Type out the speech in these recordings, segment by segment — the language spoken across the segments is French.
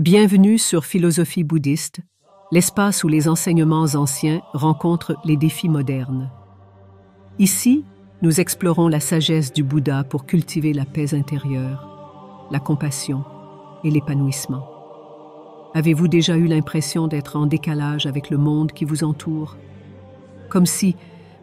Bienvenue sur Philosophie bouddhiste, l'espace où les enseignements anciens rencontrent les défis modernes. Ici, nous explorons la sagesse du Bouddha pour cultiver la paix intérieure, la compassion et l'épanouissement. Avez-vous déjà eu l'impression d'être en décalage avec le monde qui vous entoure? Comme si,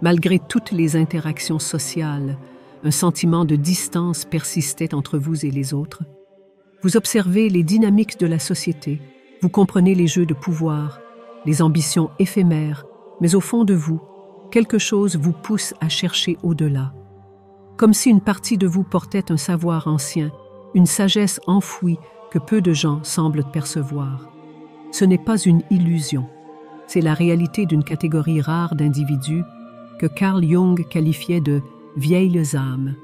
malgré toutes les interactions sociales, un sentiment de distance persistait entre vous et les autres? Vous observez les dynamiques de la société, vous comprenez les jeux de pouvoir, les ambitions éphémères, mais au fond de vous, quelque chose vous pousse à chercher au-delà. Comme si une partie de vous portait un savoir ancien, une sagesse enfouie que peu de gens semblent percevoir. Ce n'est pas une illusion, c'est la réalité d'une catégorie rare d'individus que Carl Jung qualifiait de « vieilles âmes ».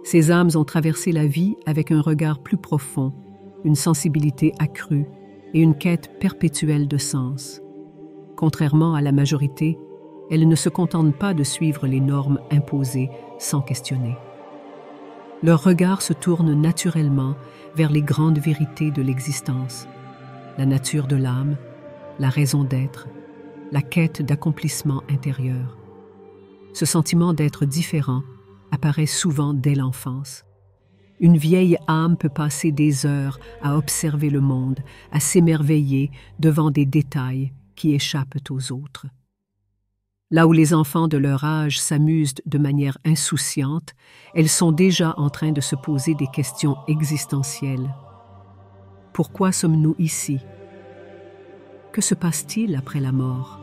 Ces âmes ont traversé la vie avec un regard plus profond, une sensibilité accrue et une quête perpétuelle de sens. Contrairement à la majorité, elles ne se contentent pas de suivre les normes imposées sans questionner. Leur regard se tourne naturellement vers les grandes vérités de l'existence, la nature de l'âme, la raison d'être, la quête d'accomplissement intérieur. Ce sentiment d'être différent apparaît souvent dès l'enfance. Une vieille âme peut passer des heures à observer le monde, à s'émerveiller devant des détails qui échappent aux autres. Là où les enfants de leur âge s'amusent de manière insouciante, elles sont déjà en train de se poser des questions existentielles. Pourquoi sommes-nous ici? Que se passe-t-il après la mort?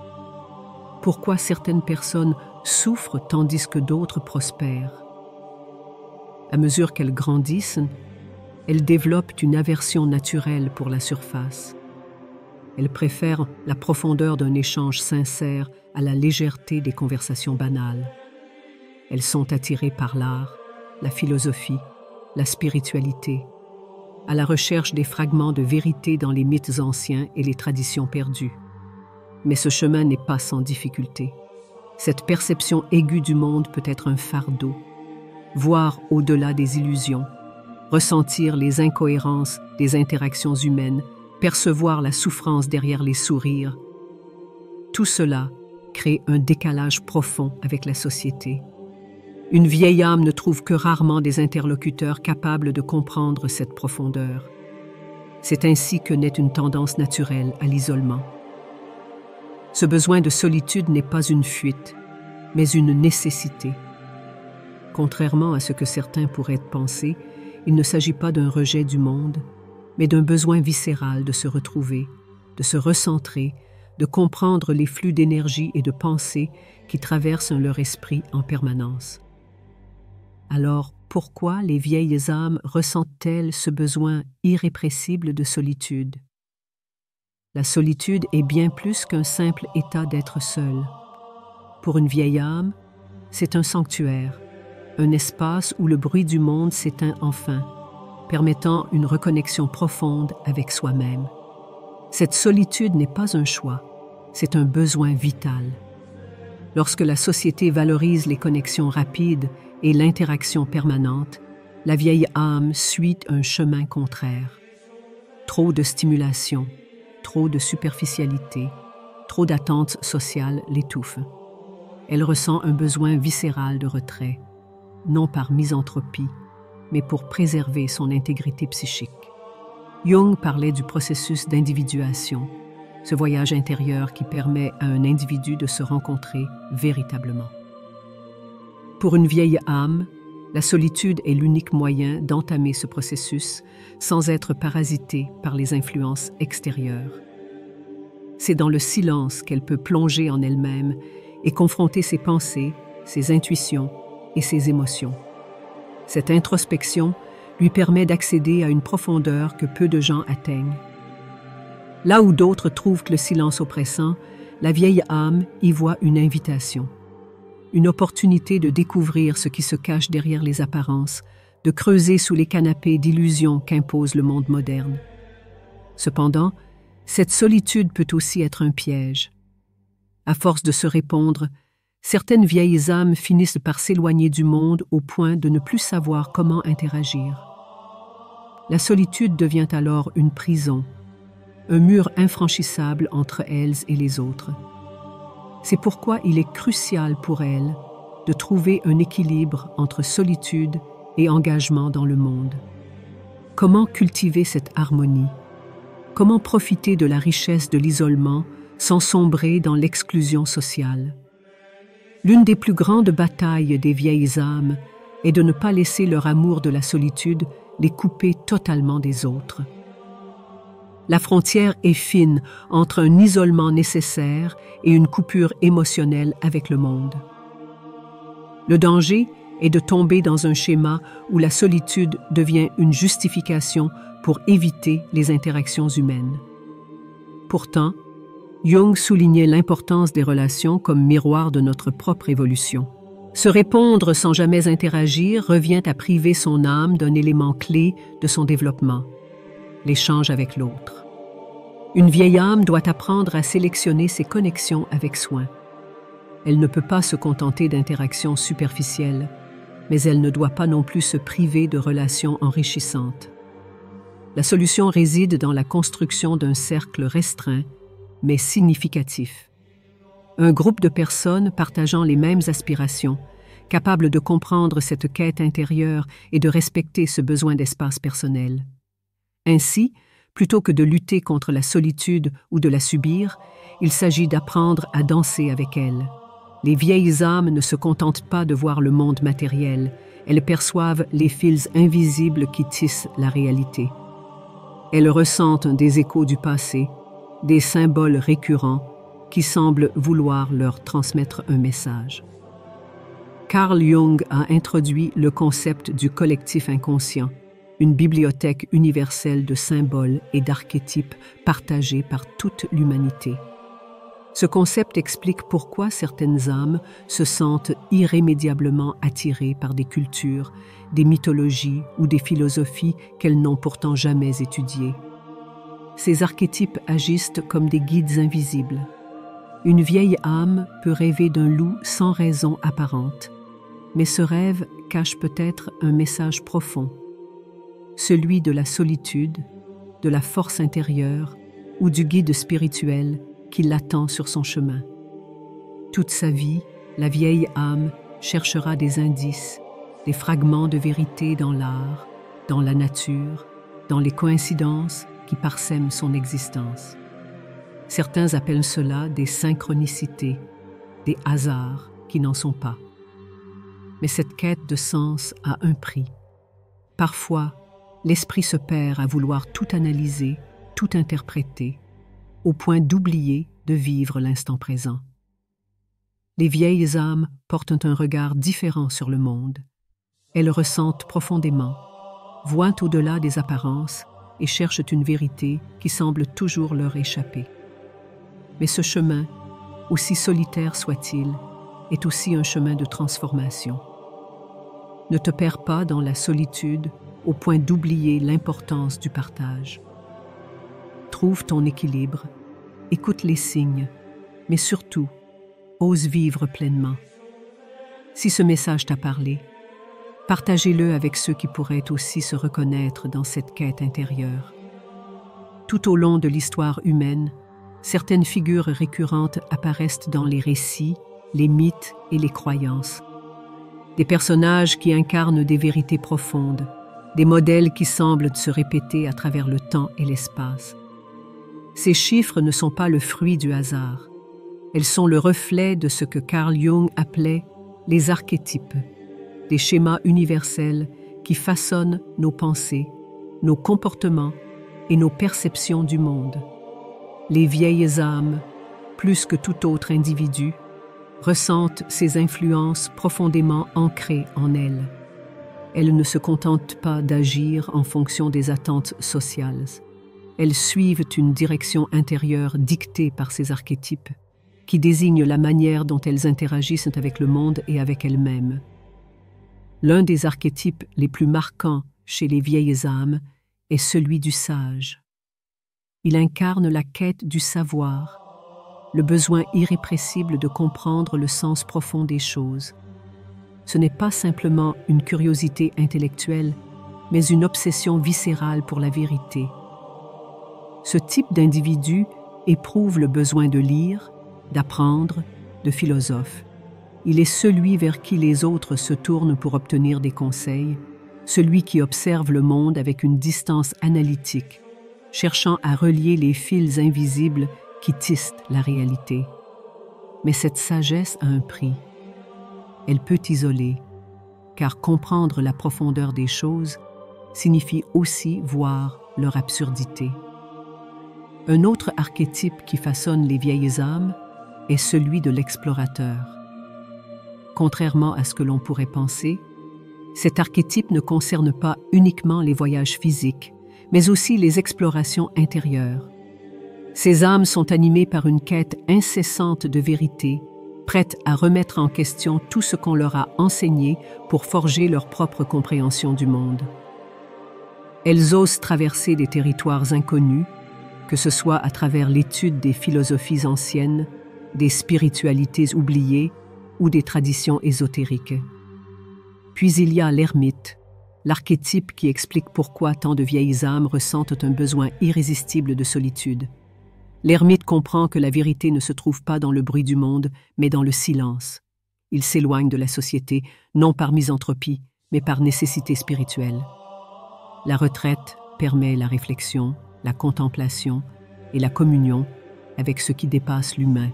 Pourquoi certaines personnes souffrent tandis que d'autres prospèrent? À mesure qu'elles grandissent, elles développent une aversion naturelle pour la surface. Elles préfèrent la profondeur d'un échange sincère à la légèreté des conversations banales. Elles sont attirées par l'art, la philosophie, la spiritualité, à la recherche des fragments de vérité dans les mythes anciens et les traditions perdues. Mais ce chemin n'est pas sans difficulté. Cette perception aiguë du monde peut être un fardeau. Voir au-delà des illusions, ressentir les incohérences des interactions humaines, percevoir la souffrance derrière les sourires, tout cela crée un décalage profond avec la société. Une vieille âme ne trouve que rarement des interlocuteurs capables de comprendre cette profondeur. C'est ainsi que naît une tendance naturelle à l'isolement. Ce besoin de solitude n'est pas une fuite, mais une nécessité. Contrairement à ce que certains pourraient penser, il ne s'agit pas d'un rejet du monde, mais d'un besoin viscéral de se retrouver, de se recentrer, de comprendre les flux d'énergie et de pensée qui traversent leur esprit en permanence. Alors, pourquoi les vieilles âmes ressentent-elles ce besoin irrépressible de solitude? La solitude est bien plus qu'un simple état d'être seul. Pour une vieille âme, c'est un sanctuaire, un espace où le bruit du monde s'éteint enfin, permettant une reconnexion profonde avec soi-même. Cette solitude n'est pas un choix, c'est un besoin vital. Lorsque la société valorise les connexions rapides et l'interaction permanente, la vieille âme suit un chemin contraire. Trop de stimulation, trop de superficialité, trop d'attentes sociales l'étouffent. Elle ressent un besoin viscéral de retrait, non par misanthropie, mais pour préserver son intégrité psychique. Jung parlait du processus d'individuation, ce voyage intérieur qui permet à un individu de se rencontrer véritablement. Pour une vieille âme, la solitude est l'unique moyen d'entamer ce processus sans être parasitée par les influences extérieures. C'est dans le silence qu'elle peut plonger en elle-même et confronter ses pensées, ses intuitions et ses émotions. Cette introspection lui permet d'accéder à une profondeur que peu de gens atteignent. Là où d'autres trouvent le silence oppressant, la vieille âme y voit une invitation, une opportunité de découvrir ce qui se cache derrière les apparences, de creuser sous les canapés d'illusions qu'impose le monde moderne. Cependant, cette solitude peut aussi être un piège. À force de se répondre, certaines vieilles âmes finissent par s'éloigner du monde au point de ne plus savoir comment interagir. La solitude devient alors une prison, un mur infranchissable entre elles et les autres. C'est pourquoi il est crucial pour elles de trouver un équilibre entre solitude et engagement dans le monde. Comment cultiver cette harmonie? Comment profiter de la richesse de l'isolement sans sombrer dans l'exclusion sociale? L'une des plus grandes batailles des vieilles âmes est de ne pas laisser leur amour de la solitude les couper totalement des autres. La frontière est fine entre un isolement nécessaire et une coupure émotionnelle avec le monde. Le danger est de tomber dans un schéma où la solitude devient une justification pour éviter les interactions humaines. Pourtant, Jung soulignait l'importance des relations comme miroir de notre propre évolution. Se répondre sans jamais interagir revient à priver son âme d'un élément clé de son développement, l'échange avec l'autre. Une vieille âme doit apprendre à sélectionner ses connexions avec soin. Elle ne peut pas se contenter d'interactions superficielles, mais elle ne doit pas non plus se priver de relations enrichissantes. La solution réside dans la construction d'un cercle restreint, mais significatif. Un groupe de personnes partageant les mêmes aspirations, capables de comprendre cette quête intérieure et de respecter ce besoin d'espace personnel. Ainsi, plutôt que de lutter contre la solitude ou de la subir, il s'agit d'apprendre à danser avec elle. Les vieilles âmes ne se contentent pas de voir le monde matériel, elles perçoivent les fils invisibles qui tissent la réalité. Elles ressentent des échos du passé, des symboles récurrents qui semblent vouloir leur transmettre un message. Carl Jung a introduit le concept du collectif inconscient, une bibliothèque universelle de symboles et d'archétypes partagés par toute l'humanité. Ce concept explique pourquoi certaines âmes se sentent irrémédiablement attirées par des cultures, des mythologies ou des philosophies qu'elles n'ont pourtant jamais étudiées. Ces archétypes agissent comme des guides invisibles. Une vieille âme peut rêver d'un loup sans raison apparente, mais ce rêve cache peut-être un message profond, celui de la solitude, de la force intérieure ou du guide spirituel qui l'attend sur son chemin. Toute sa vie, la vieille âme cherchera des indices, des fragments de vérité dans l'art, dans la nature, dans les coïncidences qui parsèment son existence. Certains appellent cela des synchronicités, des hasards qui n'en sont pas. Mais cette quête de sens a un prix. Parfois, l'esprit se perd à vouloir tout analyser, tout interpréter, au point d'oublier de vivre l'instant présent. Les vieilles âmes portent un regard différent sur le monde. Elles ressentent profondément, voient au-delà des apparences et cherchent une vérité qui semble toujours leur échapper. Mais ce chemin, aussi solitaire soit-il, est aussi un chemin de transformation. Ne te perds pas dans la solitude au point d'oublier l'importance du partage. Trouve ton équilibre, écoute les signes, mais surtout, ose vivre pleinement. Si ce message t'a parlé, partagez-le avec ceux qui pourraient aussi se reconnaître dans cette quête intérieure. Tout au long de l'histoire humaine, certaines figures récurrentes apparaissent dans les récits, les mythes et les croyances. Des personnages qui incarnent des vérités profondes, des modèles qui semblent se répéter à travers le temps et l'espace. Ces chiffres ne sont pas le fruit du hasard. Elles sont le reflet de ce que Carl Jung appelait les archétypes, des schémas universels qui façonnent nos pensées, nos comportements et nos perceptions du monde. Les vieilles âmes, plus que tout autre individu, ressentent ces influences profondément ancrées en elles. Elles ne se contentent pas d'agir en fonction des attentes sociales. Elles suivent une direction intérieure dictée par ces archétypes, qui désignent la manière dont elles interagissent avec le monde et avec elles-mêmes. L'un des archétypes les plus marquants chez les vieilles âmes est celui du sage. Il incarne la quête du savoir, le besoin irrépressible de comprendre le sens profond des choses. Ce n'est pas simplement une curiosité intellectuelle, mais une obsession viscérale pour la vérité. Ce type d'individu éprouve le besoin de lire, d'apprendre, de philosophe. Il est celui vers qui les autres se tournent pour obtenir des conseils, celui qui observe le monde avec une distance analytique, cherchant à relier les fils invisibles qui tissent la réalité. Mais cette sagesse a un prix. Elle peut isoler, car comprendre la profondeur des choses signifie aussi voir leur absurdité. Un autre archétype qui façonne les vieilles âmes est celui de l'explorateur. Contrairement à ce que l'on pourrait penser, cet archétype ne concerne pas uniquement les voyages physiques, mais aussi les explorations intérieures. Ces âmes sont animées par une quête incessante de vérité, prêtes à remettre en question tout ce qu'on leur a enseigné pour forger leur propre compréhension du monde. Elles osent traverser des territoires inconnus, que ce soit à travers l'étude des philosophies anciennes, des spiritualités oubliées ou des traditions ésotériques. Puis il y a l'ermite, l'archétype qui explique pourquoi tant de vieilles âmes ressentent un besoin irrésistible de solitude. L'ermite comprend que la vérité ne se trouve pas dans le bruit du monde, mais dans le silence. Il s'éloigne de la société, non par misanthropie, mais par nécessité spirituelle. La retraite permet la réflexion, la contemplation et la communion avec ce qui dépasse l'humain.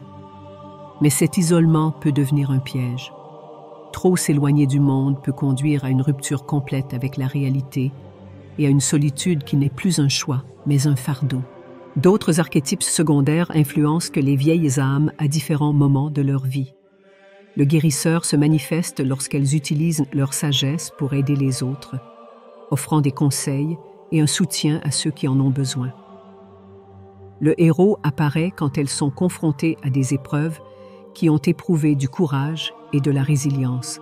Mais cet isolement peut devenir un piège. Trop s'éloigner du monde peut conduire à une rupture complète avec la réalité et à une solitude qui n'est plus un choix, mais un fardeau. D'autres archétypes secondaires influencent que les vieilles âmes à différents moments de leur vie. Le guérisseur se manifeste lorsqu'elles utilisent leur sagesse pour aider les autres, offrant des conseils et un soutien à ceux qui en ont besoin. Le héros apparaît quand elles sont confrontées à des épreuves qui ont éprouvé du courage et de la résilience.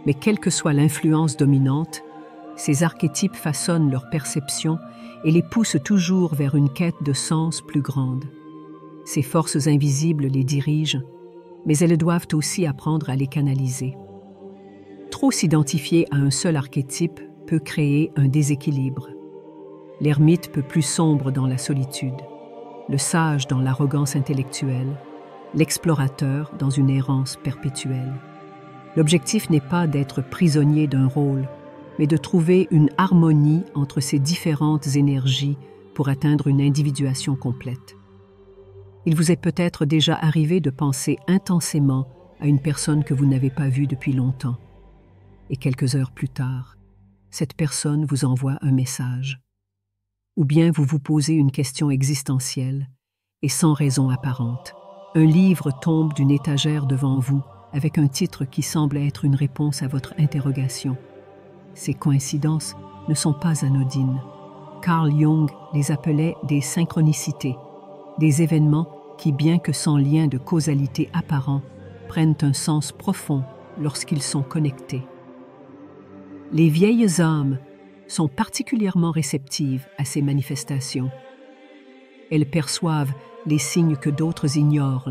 Mais quelle que soit l'influence dominante, ces archétypes façonnent leur perception et les poussent toujours vers une quête de sens plus grande. Ces forces invisibles les dirigent, mais elles doivent aussi apprendre à les canaliser. Trop s'identifier à un seul archétype peut créer un déséquilibre. L'ermite peut plus sombre dans la solitude, le sage dans l'arrogance intellectuelle, l'explorateur dans une errance perpétuelle. L'objectif n'est pas d'être prisonnier d'un rôle, mais de trouver une harmonie entre ces différentes énergies pour atteindre une individuation complète. Il vous est peut-être déjà arrivé de penser intensément à une personne que vous n'avez pas vue depuis longtemps. Et quelques heures plus tard, cette personne vous envoie un message. Ou bien vous vous posez une question existentielle et sans raison apparente. Un livre tombe d'une étagère devant vous avec un titre qui semble être une réponse à votre interrogation. Ces coïncidences ne sont pas anodines. Carl Jung les appelait des synchronicités, des événements qui, bien que sans lien de causalité apparent, prennent un sens profond lorsqu'ils sont connectés. Les vieilles âmes sont particulièrement réceptives à ces manifestations. Elles perçoivent les signes que d'autres ignorent.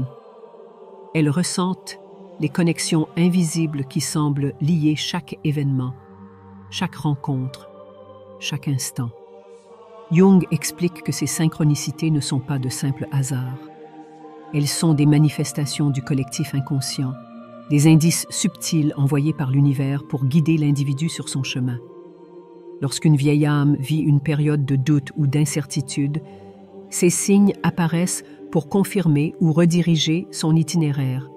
Elles ressentent les connexions invisibles qui semblent lier chaque événement, chaque rencontre, chaque instant. Jung explique que ces synchronicités ne sont pas de simples hasards. Elles sont des manifestations du collectif inconscient, des indices subtils envoyés par l'univers pour guider l'individu sur son chemin. Lorsqu'une vieille âme vit une période de doute ou d'incertitude, ces signes apparaissent pour confirmer ou rediriger son itinéraire.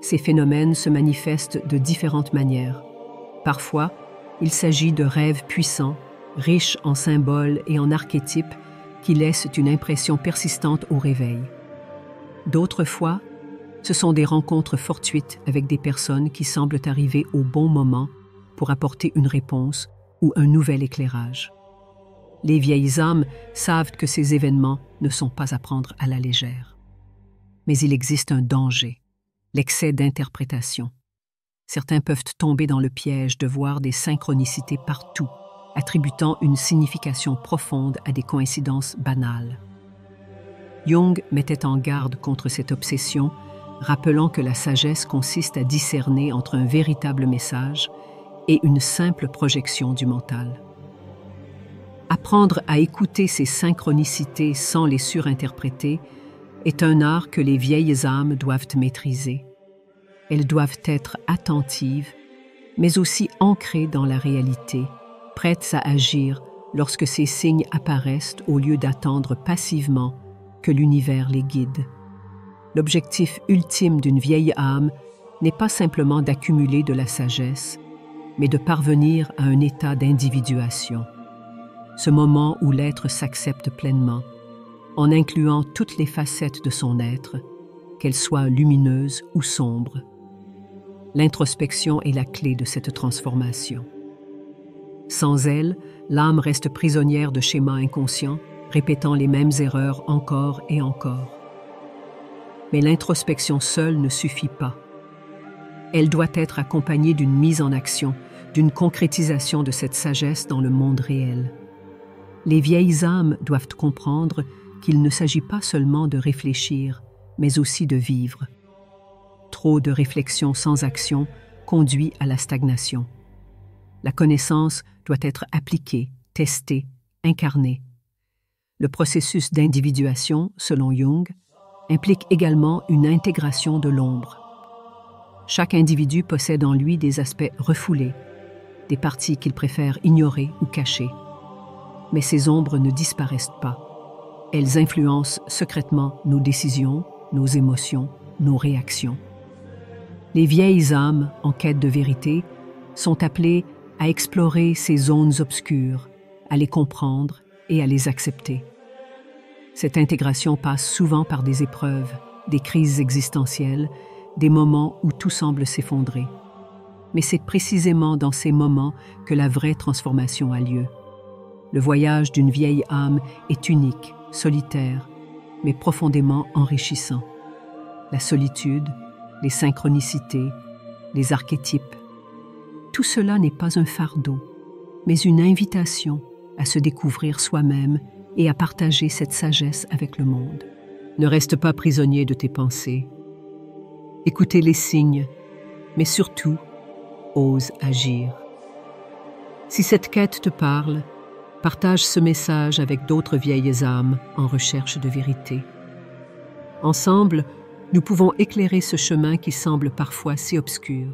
Ces phénomènes se manifestent de différentes manières. Parfois, il s'agit de rêves puissants, riches en symboles et en archétypes qui laissent une impression persistante au réveil. D'autres fois, ce sont des rencontres fortuites avec des personnes qui semblent arriver au bon moment pour apporter une réponse ou un nouvel éclairage. Les vieilles âmes savent que ces événements ne sont pas à prendre à la légère. Mais il existe un danger, l'excès d'interprétation. Certains peuvent tomber dans le piège de voir des synchronicités partout, attribuant une signification profonde à des coïncidences banales. Jung mettait en garde contre cette obsession, rappelant que la sagesse consiste à discerner entre un véritable message et une simple projection du mental. Apprendre à écouter ces synchronicités sans les surinterpréter est un art que les vieilles âmes doivent maîtriser. Elles doivent être attentives, mais aussi ancrées dans la réalité, prêtes à agir lorsque ces signes apparaissent au lieu d'attendre passivement que l'univers les guide. L'objectif ultime d'une vieille âme n'est pas simplement d'accumuler de la sagesse, mais de parvenir à un état d'individuation. Ce moment où l'être s'accepte pleinement, en incluant toutes les facettes de son être, qu'elles soient lumineuses ou sombres. L'introspection est la clé de cette transformation. Sans elle, l'âme reste prisonnière de schémas inconscients, répétant les mêmes erreurs encore et encore. Mais l'introspection seule ne suffit pas. Elle doit être accompagnée d'une mise en action, d'une concrétisation de cette sagesse dans le monde réel. Les vieilles âmes doivent comprendre qu'il ne s'agit pas seulement de réfléchir, mais aussi de vivre. Trop de réflexion sans action conduit à la stagnation. La connaissance doit être appliquée, testée, incarnée. Le processus d'individuation, selon Jung, implique également une intégration de l'ombre. Chaque individu possède en lui des aspects refoulés, des parties qu'il préfère ignorer ou cacher. Mais ces ombres ne disparaissent pas. Elles influencent secrètement nos décisions, nos émotions, nos réactions. Les vieilles âmes, en quête de vérité, sont appelées à explorer ces zones obscures, à les comprendre et à les accepter. Cette intégration passe souvent par des épreuves, des crises existentielles, des moments où tout semble s'effondrer. Mais c'est précisément dans ces moments que la vraie transformation a lieu. Le voyage d'une vieille âme est unique, solitaire, mais profondément enrichissant. La solitude, les synchronicités, les archétypes, tout cela n'est pas un fardeau, mais une invitation à se découvrir soi-même et à partager cette sagesse avec le monde. Ne reste pas prisonnier de tes pensées. Écoutez les signes, mais surtout, ose agir. Si cette quête te parle, partage ce message avec d'autres vieilles âmes en recherche de vérité. Ensemble, nous pouvons éclairer ce chemin qui semble parfois si obscur.